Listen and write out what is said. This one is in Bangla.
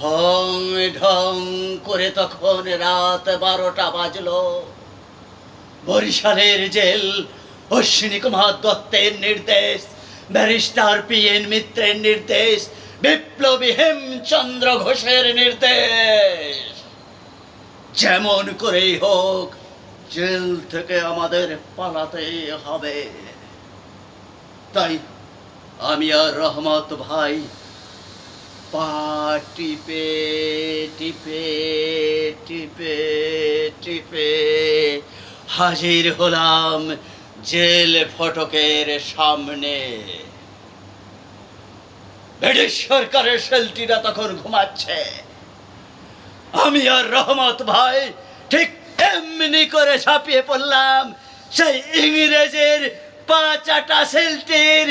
ঢং ঢং করে তখন রাত 12টা বাজলো। বরিশালের জেল অশ্বিনী কুমার দত্তের নির্দেশ, ব্যারিস্টার PN মিত্রের নির্দেশ, বিপ্লবী হেমচন্দ্র ঘোষের নির্দেশ, যেমন করেই হোক জেল থেকে আমাদের পালাতে হবে। তাই আমি আর রহমত ভাই পা টিপে টিপে টিপে টিপে হাজির হলাম জেল ফটকের সামনে। ব্রিটিশ সরকারের সেলটিরা তখন ঘুমাচ্ছে। আমি আর রহমত ভাই ঠিক এমনি করে ঝাঁপিয়ে পড়লাম সেই ইংরেজের 5 আটা সেলটির